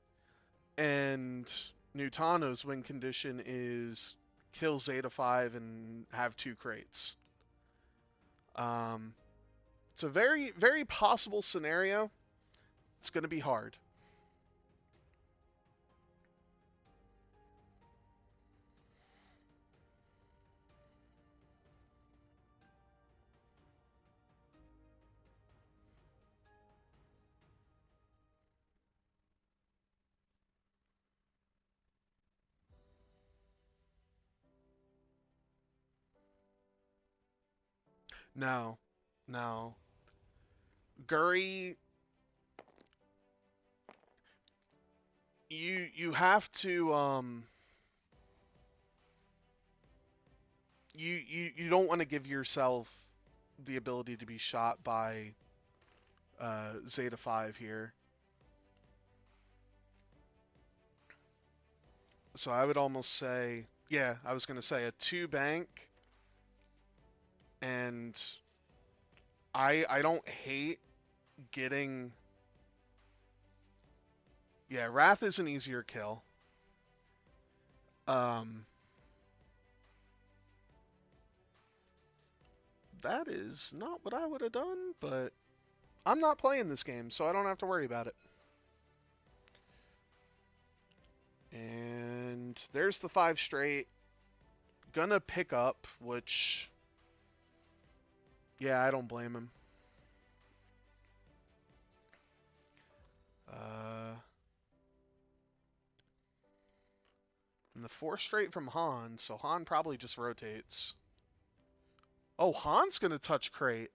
and Nutano's win condition is kill Zeta 5 and have 2 crates. It's a very, very possible scenario. It's going to be hard. No, no. Guri, you have to you don't want to give yourself the ability to be shot by Zeta 5 here. So I would almost say, yeah, I was going to say a 2 bank, and I don't hate getting. Yeah, Wrath is an easier kill. That is not what I would have done, but I'm not playing this game, so I don't have to worry about it. And there's the 5 straight. Gonna pick up, which, yeah, I don't blame him. And the 4 straight from Han, so Han probably just rotates. Oh, Han's gonna touch crate.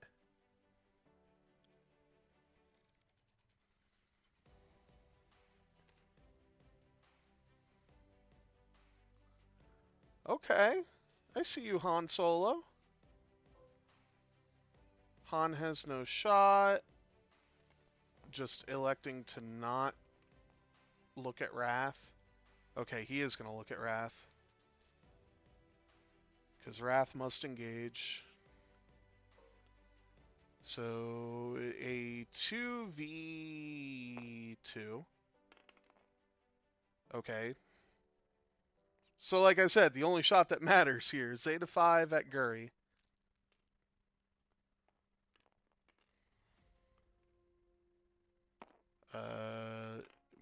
Okay, I see you, Han Solo. Han has no shot. Just electing to not look at Wrath. Okay, he is going to look at Wrath. Because Wrath must engage. So a 2v2. Okay. So like I said, the only shot that matters here is Zeta 5 at Guri.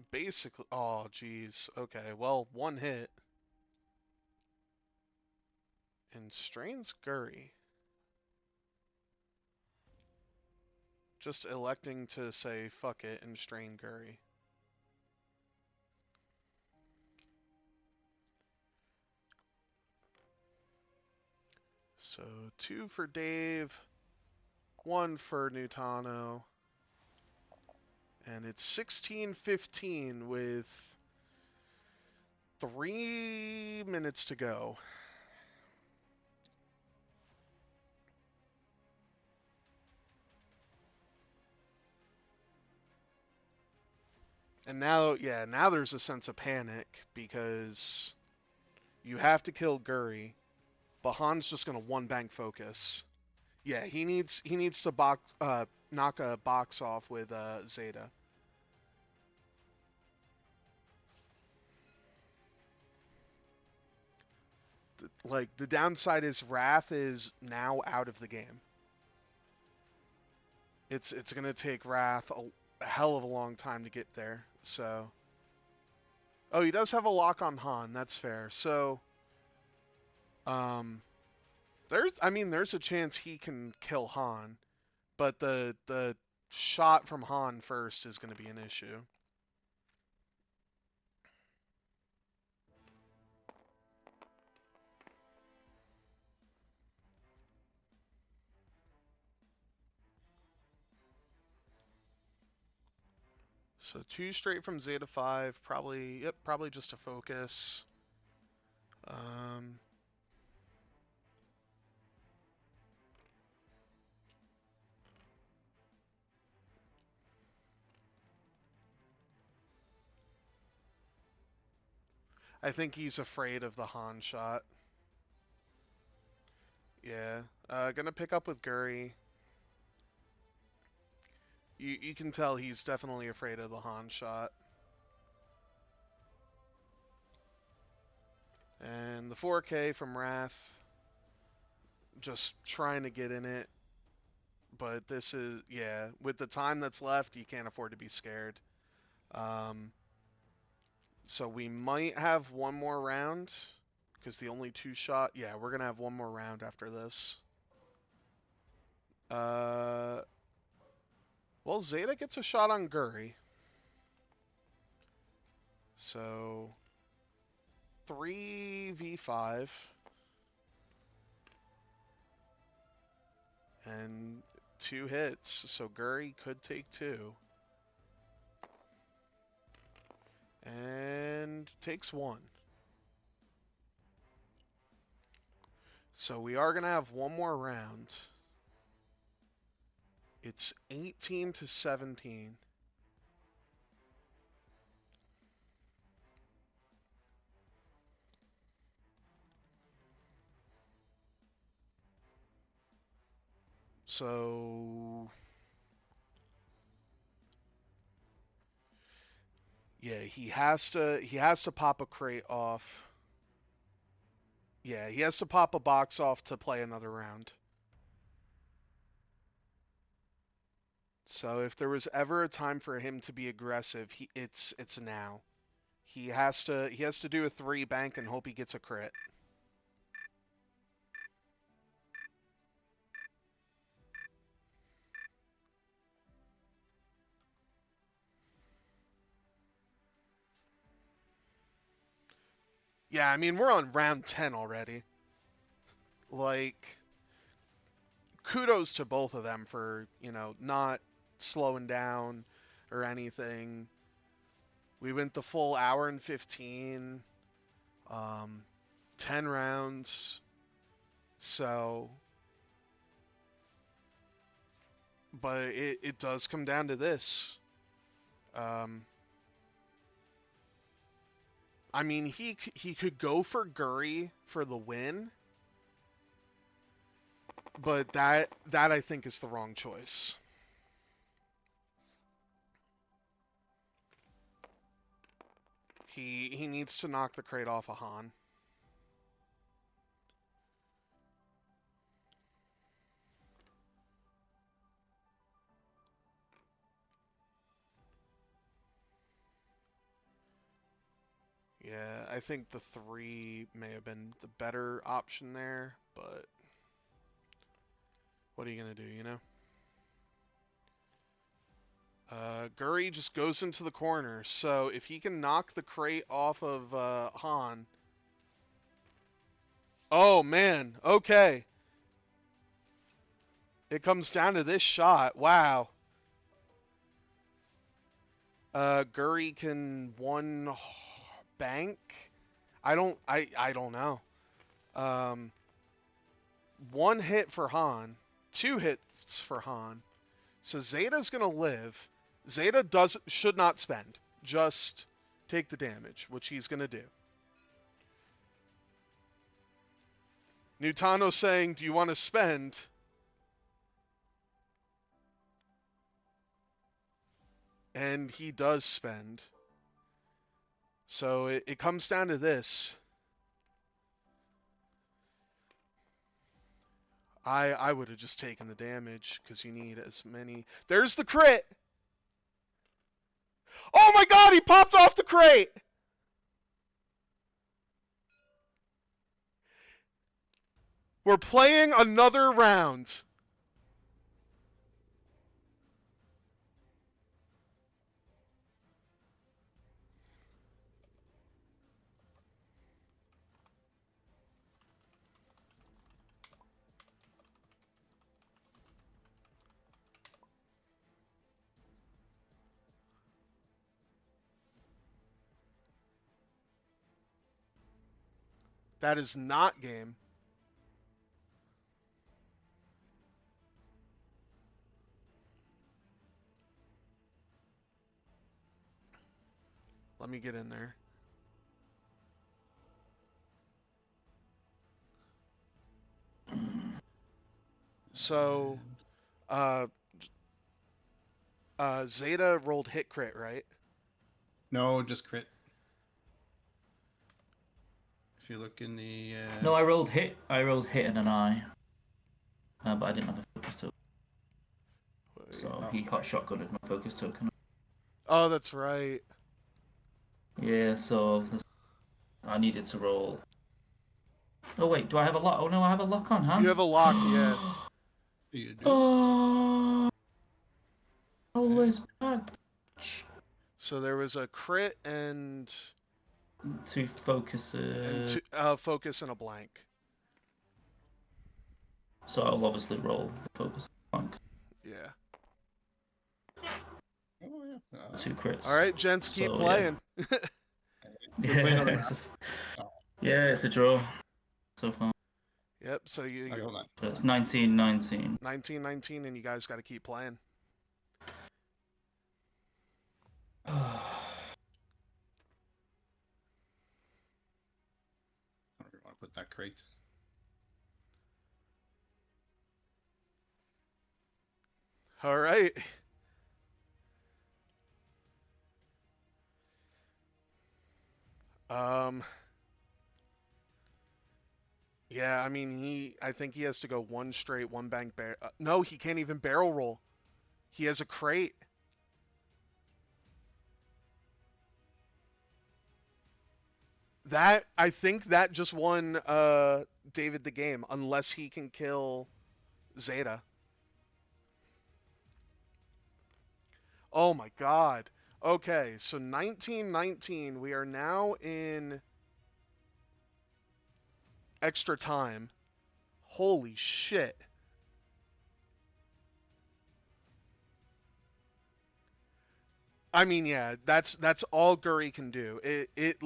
Basically, oh geez. Okay, well, one hit. And strains Guri. Just electing to say fuck it and strain Guri. So 2 for Dave, 1 for Nutano. And it's 16-15 with 3 minutes to go. And now, yeah, now there's a sense of panic because you have to kill Guri, but Han's just gonna one bank focus. Yeah, he needs to knock a box off with Zeta. Like the downside is Wrath is now out of the game. It's gonna take Wrath a hell of a long time to get there. So, oh, he does have a lock on Han. That's fair. So, there's a chance he can kill Han, but the shot from Han first is going to be an issue. So 2 straight from Zeta 5, probably just a focus. I think he's afraid of the Han shot. Yeah, gonna pick up with Guri. You can tell he's definitely afraid of the Han shot. And the 4K from Wrath, just trying to get in it. But this is, yeah, with the time that's left, you can't afford to be scared. So we might have one more round, because the only 2 shot, yeah, we're going to have one more round after this. Well, Zeta gets a shot on Guri. So 3v5. And 2 hits, so Guri could take 2. And takes 1. So we are going to have one more round. It's 18-17. So yeah, he has to pop a crate off. Yeah, he has to pop a box off to play another round. So if there was ever a time for him to be aggressive, it's now. He has to do a 3 bank and hope he gets a crit. Yeah, I mean, we're on round 10 already. Like, kudos to both of them for, not slowing down or anything. We went the full hour and 15, 10 rounds. So, but it does come down to this. I mean, he could go for Guri for the win, but that I think is the wrong choice. He needs to knock the crate off of Han. Yeah, I think the 3 may have been the better option there, but what are you going to do, you know? Guri just goes into the corner, so if he can knock the crate off of Han... Oh, man, okay. It comes down to this shot. Wow. Guri can 1 bank? I don't know. 1 hit for Han, 2 hits for Han. So Zeta's gonna live. Zeta should not spend. Just take the damage, which he's gonna do. Nutano saying, "Do you want to spend?" And he does spend. So it comes down to this. I would have just taken the damage because you need as many. There's the crit! Oh my god, he popped off the crate! We're playing another round. That is not game. Let me get in there. So, Zeta rolled hit crit, right? No, just crit. If you look in the... No, I rolled hit. I rolled hit and an eye. But I didn't have a focus token. So he got shotgunned my focus token. Oh, that's right. Yeah, so I needed to roll. Oh wait, do I have a lock? Oh no, I have a lock on, huh? You have a lock, yeah. You do. Oh, always back. So there was a crit and 2 focuses. and focus and a blank. So I'll obviously roll the focus blank. Yeah. Oh, yeah. 2 crits. All right, gents, keep So, playing. Yeah. Yeah, it's a draw so far. Yep. So you Okay, hold on. So it's 19-19. 19-19, and you guys got to keep playing. I don't really want to put that crate. All right. Yeah, I mean, I think he has to go 1 straight, 1 bank no, he can't even barrel roll. He has a crate. I think that just won David the game, unless he can kill Zeta. Oh my god. Okay, so 19-19. We are now in extra time. Holy shit. I mean, yeah, that's all Guri can do. It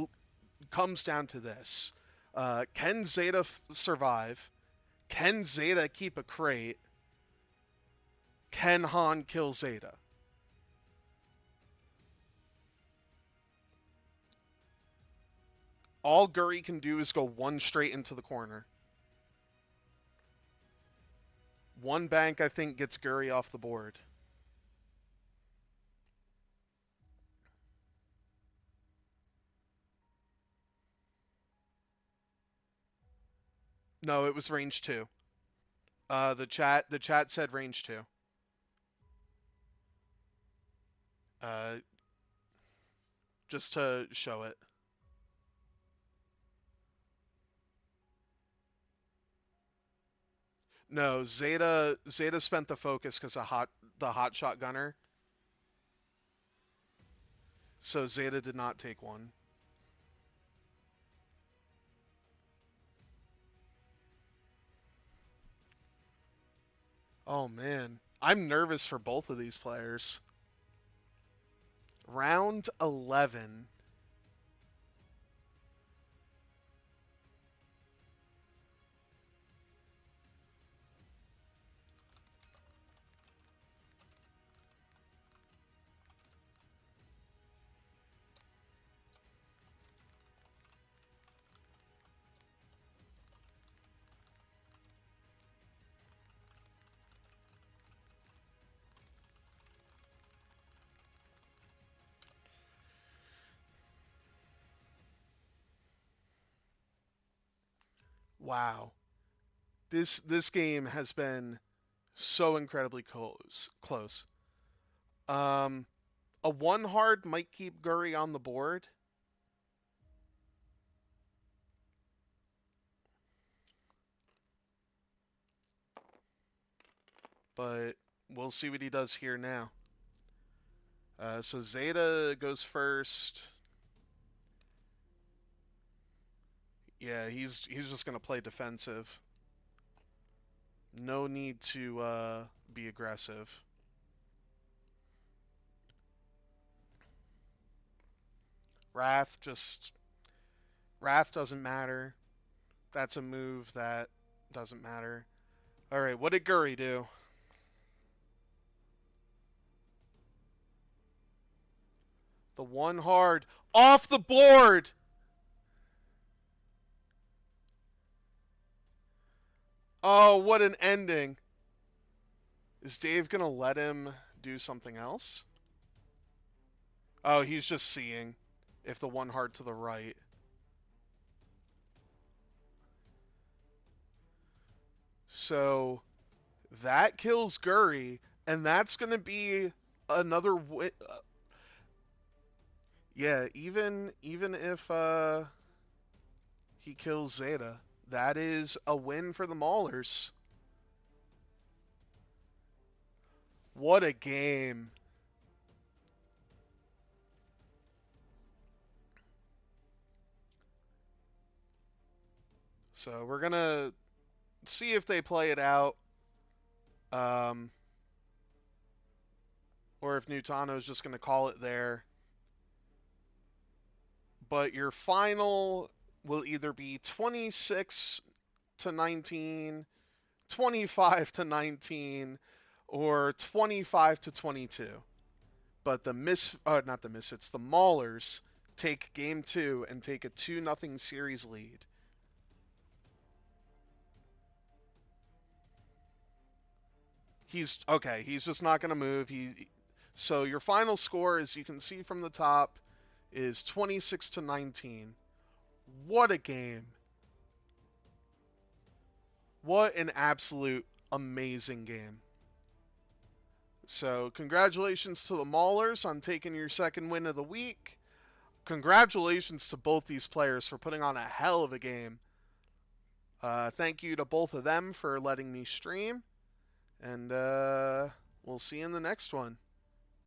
comes down to this. Can Zeta survive? Can Zeta keep a crate? Can Han kill Zeta? All Guri can do is go 1 straight into the corner. 1 bank, I think, gets Guri off the board. No, it was range 2. The chat said range 2. Just to show it. No, Zeta spent the focus because of the hot shot gunner. So Zeta did not take one. Oh man, I'm nervous for both of these players. Round 11. Wow. This game has been so incredibly close. A one hard might keep Guri on the board. But we'll see what he does here now. So Zeta goes first. Yeah, he's just gonna play defensive. No need to be aggressive. Wrath doesn't matter. That's a move that doesn't matter. All right, what did Guri do? The one hard off the board. Oh, what an ending. Is Dave going to let him do something else? Oh, he's just seeing if the one hard to the right. So that kills Guri, and that's going to be another win. Yeah, even if he kills Zeta, that is a win for the Mawlers. What a game. So we're going to see if they play it out. Or if Nutano is just going to call it there. But your final will either be 26 to 19, 25 to 19, or 25 to 22. But the not the Misfits, the Mawlers take game 2 and take a 2-0 series lead. He's okay, he's just not going to move. So your final score, as you can see from the top, is 26 to 19. What a game. What an absolute amazing game. So congratulations to the Mawlers on taking your second win of the week. Congratulations to both these players for putting on a hell of a game. Thank you to both of them for letting me stream. And we'll see you in the next one.